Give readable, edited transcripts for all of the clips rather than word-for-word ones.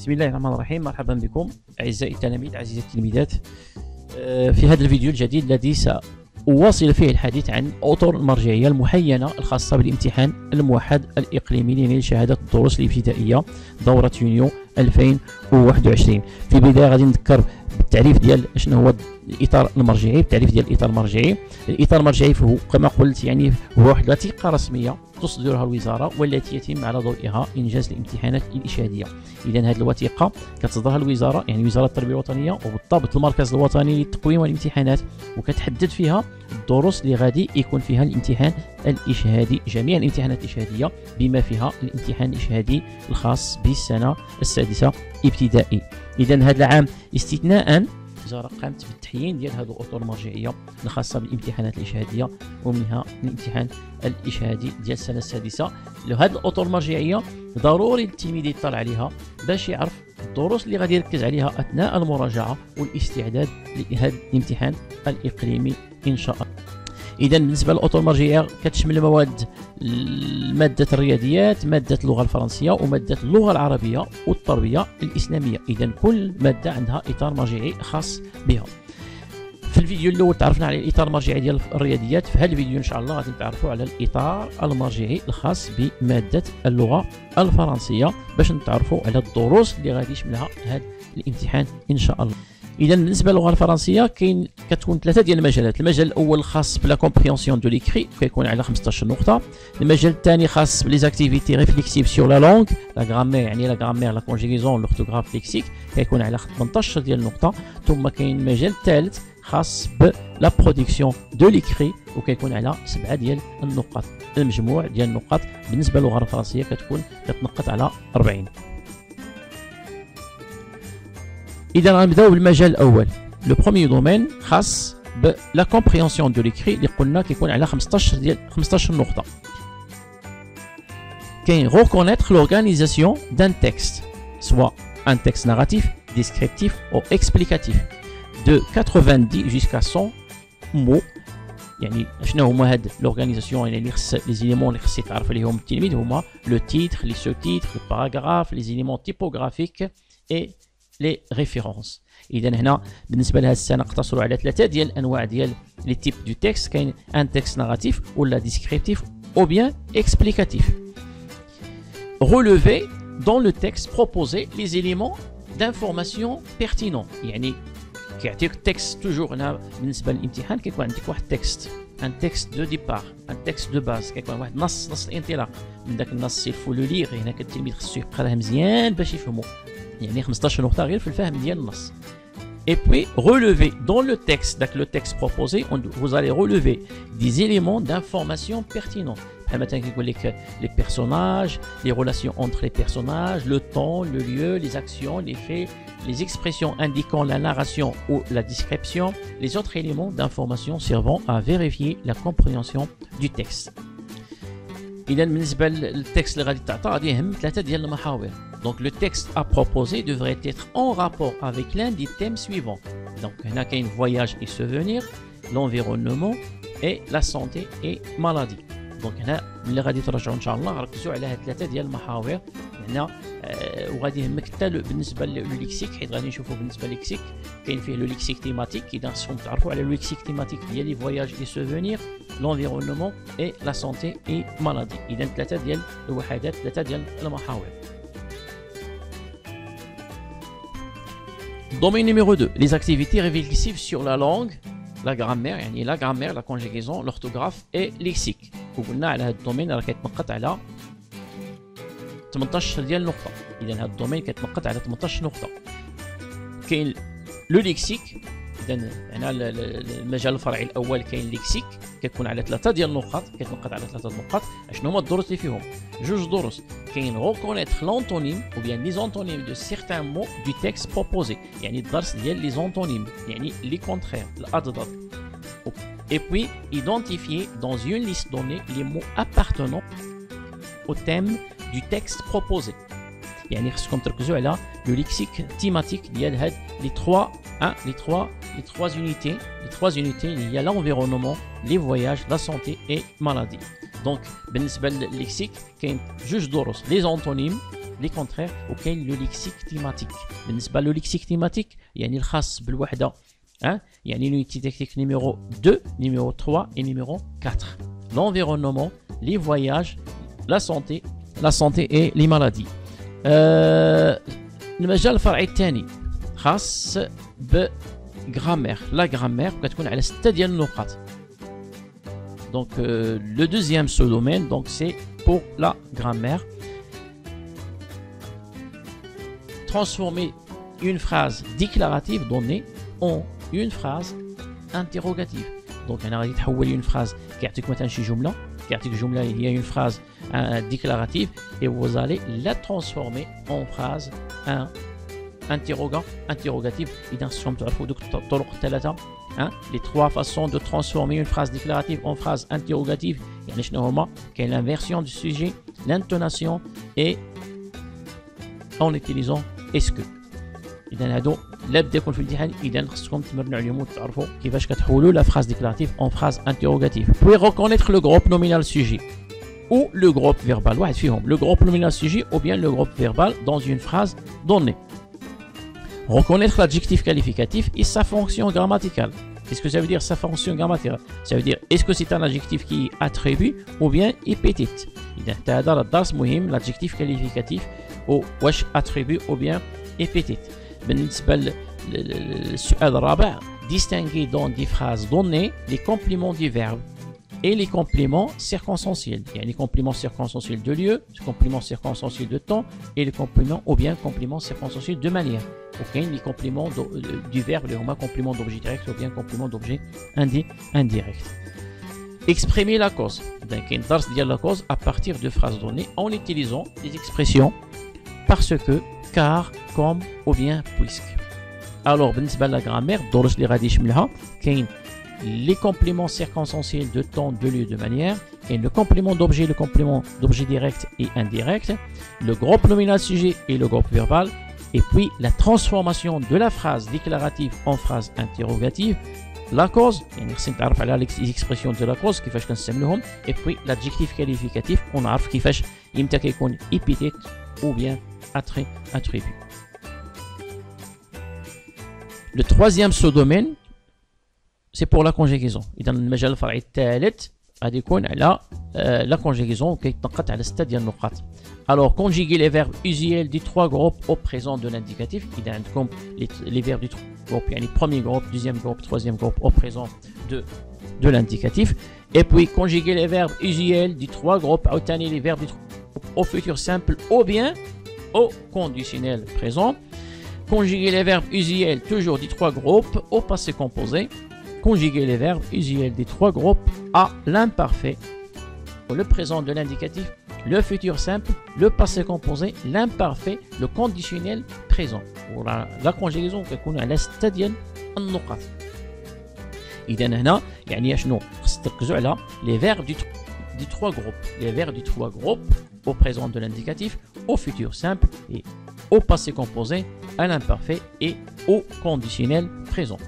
بسم الله الرحمن الرحيم. مرحبا بكم أعزائي التلاميذ أعزائي التلميذات في هذا الفيديو الجديد الذي سأواصل فيه الحديث عن أطر المرجعية المحينة الخاصة بالامتحان الموحد الإقليمي لنيل شهادة الدروس الابتدائية دورة يونيو 2021. في البداية غادي نذكر بالتعريف ديال شنو هو الاطار المرجعي. التعريف ديال الاطار المرجعي، الاطار المرجعي فهو كما قلت يعني هو واحد الوثيقه رسميه تصدرها الوزاره والتي يتم على ضوئها انجاز الامتحانات الاشهاديه. اذا هذه الوثيقه كتصدرها الوزاره، يعني وزاره التربيه الوطنيه وبالضبط المركز الوطني للتقويم والامتحانات، وكتحدد فيها الدروس اللي غادي يكون فيها الامتحان الاشهادي، جميع الامتحانات الاشهاديه بما فيها الامتحان الاشهادي الخاص بالسنه السادسه ابتدائي. اذا هذا العام استثناء الوزاره قامت بالتحيين ديال هذه الاطر المرجعيه الخاصه بالامتحانات الاشهاديه ومنها الامتحان الاشهادي ديال السنه السادسه. هذه الاطر المرجعيه ضروري التلميذ يطلع عليها باش يعرف الدروس اللي غادي يركز عليها اثناء المراجعه والاستعداد لهذا الامتحان الاقليمي ان شاء الله. اذا بالنسبه للاطر المرجعيه كتشمل مواد ماده الرياضيات، ماده اللغه الفرنسيه، وماده اللغه العربيه والتربيه الاسلاميه. اذا كل ماده عندها اطار مرجعي خاص بها. في الفيديو الاول تعرفنا على الاطار المرجعي ديال الرياضيات، في هذا الفيديو ان شاء الله غادي نتعرفوا على الاطار المرجعي الخاص بماده اللغه الفرنسيه باش نتعرفوا على الدروس اللي غادي يشملها هذا الامتحان ان شاء الله. اذا بالنسبه للغه الفرنسيه كتكون ثلاثه ديال المجالات. المجال الاول خاص بلا كومبريهنسيون دو ليكري كيكون على 15 نقطه. المجال الثاني خاص بلي زاكتيفيتي ريفليكسيف سور لا لونغ، لا غرامير يعني لا غرامير لا كونجيغيزون لورثوغراف ليكسيك كيكون على 18 ديال النقطه. ثم كاين المجال الثالث خاص بلا برودكسيون دو ليكري وكيكون على 7 ديال النقاط. المجموع ديال النقاط بالنسبه للغه الفرنسيه كتنقط على 40. إذا غنبداو بالمجال الأول. لو بروميي دومين خاص بلا كومبريهنسيون دو ليكري اللي قلنا كيكون على 15 نقطة. كاين reconnaître l'organisation d'un texte, soit un texte narratif, descriptif ou explicatif de 90 jusqu'à 100 mots. يعني شنو هما هاد لورغانيزاسيون؟ يعني لي زيليمون اللي خص يتعرف عليهم التلميذ هما لو تيتر، لي سو تيتر، لو باراغراف، لي زيليمون تيبوغرافيك اي لي ريفيرونس. اذا هنا بالنسبه لهذه السنه نقتصروا على ثلاثه ديال الانواع ديال لي تيب دو تكست. كاين ان تكست ناراتيف ولا ديسكريبتيف او بيان اكسبليكاتيف. relever dans le texte proposer les éléments d'information pertinents. يعني كيعطيك التكست توجور. هنا بالنسبه للامتحان كيكون عندك واحد التكست، ان تكست دو ديبار، ان تكست دو باز، كيكون واحد نص الانطلاق. من ذاك النص يلفو لو ليغ. هنا التلميذ خصو يقراه مزيان باش يفهمو، يعني 15 نقطة غير في الفهم ديال النص. Et puis relever dans le texte, donc le texte proposé, vous allez relever des éléments d'information pertinents. مثلا كيقول لك les personnages, les relations entre les personnages, le temps, le lieu, les actions, les faits, les expressions indiquant la narration ou la description, les autres éléments d'information servant à vérifier la compréhension du texte. إذا بالنسبة للتكست اللي غادي تعطى غادي يهم ثلاثة ديال المحاور. Donc le texte à proposer devrait être en rapport avec l'un des thèmes suivants. Donc هنا كاين voyage et souvenir, l'environnement et la santé et maladie. Donc هنا ملي غادي ترجعوا ان شاء الله ركزوا على هاد ثلاثة ديال المحاور هنا. وغادي يهمك حتى بالنسبة للليكسيك، حيت غادي نشوفوا بالنسبة للليكسيك كاين فيه لو ليكسيك تيماتيك. إذا خصكم تعرفوا على لو ليكسيك تيماتيك ديال لي voyage et souvenir, l'environnement et la santé et maladie. إذا ثلاثة ديال الوحدات، ثلاثة ديال المحاور. Domaine numéro 2, les activités réflexives sur la langue, la grammaire, يعني la grammaire, la conjugaison, l'orthographe et lexique. وقلنا على هذا الدومين راه كيتنقط على 18 ديال النقطة. إذا هذا الدومين كيتنقط على 18 نقطة. كاين لو ليكسيك. إذا هنا المجال الفرعي الأول كاين ليكسيك كيكون على 3 ديال النقاط، كيتنقط على 3 نقاط. شنو هما الدروس اللي فيهم؟ جوج دروس. كاين reconnaître l'antonyme ou bien les antonymes de certains mots du texte proposé. يعني الدرس ديال لي زونتونيم يعني لي كونترير الأضداد. Et puis identifier dans une liste donnée les mots appartenant au thème du texte proposé. يعني خصكم تركزوا على لو ليكسيك تيماتيك ديال هاد لي 3 unités اللي هي l'environnement, les voyages, la santé et maladie. Donc بالنسبة للليكسيك كاين جوج دروس، les antonymes لي كونترير وكاين لو ليكسيك تيماتيك. بالنسبه لو ليكسيك تيماتيك يعني الخاص بالوحده يعني l'unité technique numéro 2, numéro 3 et numéro 4. L'environnement, les voyages, la santé et les maladies. المجال الفرعي الثاني خاص بغرامير. لا غرامير كتكون على 6 ديال النقاط. Donc le deuxième sous-domaine, donc c'est pour la grammaire. Transformer une phrase déclarative donnée en une phrase interrogative. Donc انا غادي تحول une phrase كيعطيك مثلا شي جمله، كيعطيك جمله هي une phrase déclarative et vous allez la transformer en phrase interrogative. اذا خصكم تعرفوا دوك الطرق الثلاثه les trois façons de transformer une phrase déclarative en phrase interrogative. يعني شنو هما؟ كاين l'inversion du sujet, l'intonation et en utilisant est-ce que. اذا هادو لا بدا يكون في الامتحان، اذا خصكم تمرنوا عليهم وتعرفوا كيفاش كتحولوا la phrase déclarative en phrase interrogative. Puis reconnaître le groupe nominal sujet ou le groupe verbal. واحد فيهم le groupe nominal sujet ou bien le groupe verbal dans une phrase donnée. Reconnaître l'adjectif qualificatif et sa fonction grammaticale. Qu'est-ce que ça veut dire sa fonction grammaticale? Ça veut dire est-ce que c'est un adjectif qui est attribut ou bien épithète. إذا هذا الدرس مهم l'adjectif qualificatif ou واش attribut ou bien épithète. بالنسبة للسؤال الرابع distinguer dans des phrases données les compléments du verbe et les compléments circonstanciels. Il y a les compléments circonstanciels de lieu, les compléments circonstanciels de temps et les compléments ou bien compléments circonstanciels de manière. Ok, les compléments du verbe, les compléments d'objet direct ou bien compléments d'objet indirect. Exprimer la cause. Donc, une darse dire la cause à partir de phrases données en utilisant des expressions parce que, car, comme ou bien puisque. Alors, بالنسبة la grammaire, الدروس اللي غادي يشملها كاين les compléments circonstanciels de temps, de lieu, de manière, et le complément d'objet, le complément d'objet direct et indirect, le groupe nominal sujet et le groupe verbal, et puis la transformation de la phrase déclarative en phrase interrogative, la cause, يعني خصني نتعرف على les expressions de la cause كيفاش كنستعملوهم, et puis l'adjectif qualificatif ونعرف كيفاش يمتى كيكون épithète ou bien attribut. Le troisième sous-domaine, c'est pour la conjugaison. إذا المجال الفرعي الثالث غادي يكون على la conjugaison كيتنقط على 6 ديال النقاط. Alors conjuguer les verbes usuels des trois groupes au présent de l'indicatif. إذا عندكم les verbes du groupe يعني premier groupe, deuxième groupe, troisième groupe au présent de l'indicatif. Et puis conjuguer les verbes usuels des trois groupes عاوتاني les verbes du groupe au futur simple ou bien au conditionnel présent. Conjuguer les verbes usuels toujours des trois groupes au passé composé. Conjuguer les verbes usuels des trois groupes à l'imparfait, le présent de l'indicatif, le futur simple, le passé composé, l'imparfait, le conditionnel présent. La conjugaison كتكون على 6 ديال النقاط. إذا هنا يعني شنو؟ خص تركزوا على les verbes du trois groupes. Les verbes du trois groupes au présent de l'indicatif, au futur simple et au passé composé, à l'imparfait et au conditionnel présent.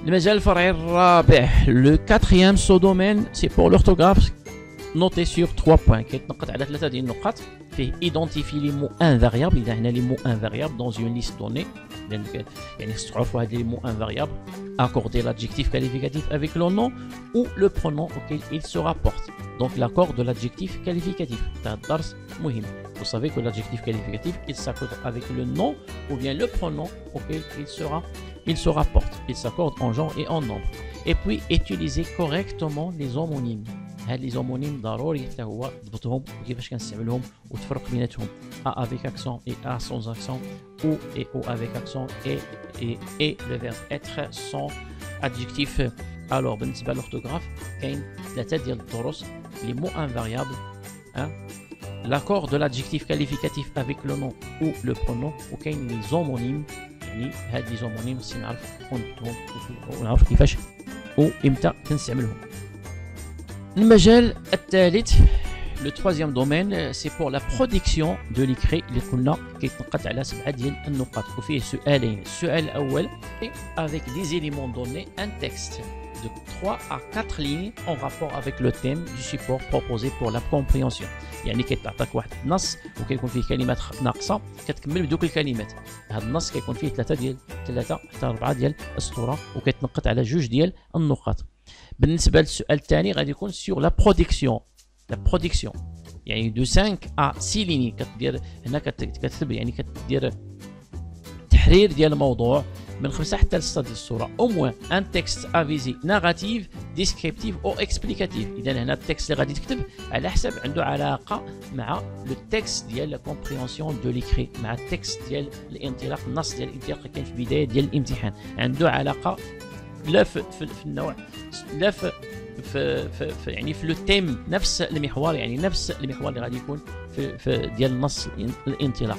المجال الفرعي الرابع, le quatrième sous-domaine, c'est pour l'orthographe, noté sur 3 points. كيتنقط على 3 ديال النقاط. فيه identifier les mots invariables. إذا هنا les mots invariables dans une liste donnée. يعني خص تعرفوا هاد les mots invariables. Accorder l'adjectif qualificatif avec le nom ou le pronom auquel il se rapporte. Donc l'accord de l'adjectif qualificatif. C'est un dars مهم. Vous savez que l'adjectif qualificatif, il s'accorde avec le nom ou bien le pronom auquel il se rapporte. Il s'accorde en genre et en nombre. Et puis utiliser correctement les homonymes. هاد les homonymes ضروري حتى هو تضبطهم وكيفاش كنستعملهم وتفرق بيناتهم. A avec accent et A sans accent, ou et O avec accent et le verbe être sans adjectif. Alors بالنسبة للorthographe كاين 3 ديال الدروس. Les mots invariables, l'accord de l'adjectif qualificatif avec le nom ou le pronom, وكاين les homonymes. يعني هاد les homonymes خصنا نعرف قيمتهم ونعرف كيفاش وإمتى كنستعملهم. المجال الثالث, le troisième domaine, c'est pour la production de l'écrit اللي قلنا كيتنقط على 7 ديال النقاط وفيه سؤالين. السؤال الأول avec des éléments donnés un texte. de 3 à 4 lignes en rapport avec le thème du support proposé pour la compréhension. يعني كيتعطيك واحد النص وكيكون فيه كلمات ناقصه كتكمل بدوك الكلمات. هذا النص كيكون فيه 3 حتى 4 ديال السطور وكيتنقط على 2 ديال النقاط. بالنسبه للسؤال الثاني غادي يكون سور لا برودكسيون. لا برودكسيون يعني دو 5 ا 6 ليني كدير هنا كتكتب يعني كدير تحرير ديال الموضوع من 5 حتى 6 ديال الصوره او موان ان تكست افيزي ناراتيف ديسكريبتيف او اكسبليكاتيف. اذا هنا التكست اللي غادي تكتب على حسب عنده علاقه مع لو تكست ديال لا كومبريهنسيون دو ليكري، مع التكست ديال الانطلاق، النص ديال الانطلاق اللي كاين في البدايه ديال الامتحان، عنده علاقه لا في النوع لا في يعني في لو تيم نفس المحور، يعني نفس المحور اللي غادي يكون في ديال النص الانطلاق.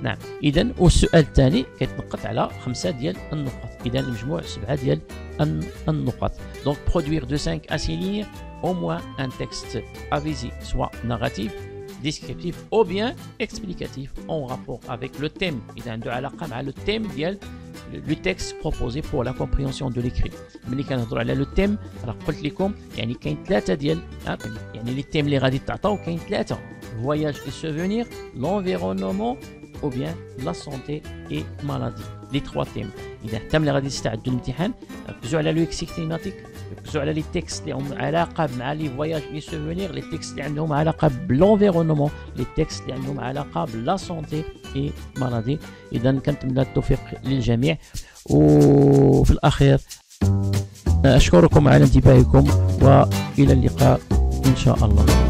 نعم. اذا والسؤال الثاني كيتنقط على 5 ديال النقاط، اذا المجموع 7 ديال النقاط. دونك برودوير دو 5 à 6 lignes au moins un texte avisé soit narratif descriptif ou bien explicatif en rapport avec le thème. اذا عنده علاقه مع لو تيم ديال لو تكست بروبوزي بور لا كومبريهنسيون دو ليكري. ملي كنهضروا على لو تيم راه قلت لكم يعني كاين 3 ديال يعني لي تيم اللي غادي تعطاو كاين 3: voyage et souvenir, l'environnement ou bien la santé et maladie. les 3 thèmes. اذا حتى ملي غادي تستعدوا للامتحان ركزوا على لو ليكسيك تيماتيك، ركزوا على لي تكست اللي عندهم علاقه مع لي فواياج لي سوفونير، لي تكست اللي عندهم علاقه بلونفيرونمون، لي تكست اللي عندهم علاقه بلا سونتي اي مالادي. اذا كنتمنى التوفيق للجميع، وفي الاخير اشكركم على انتباهكم والى اللقاء ان شاء الله.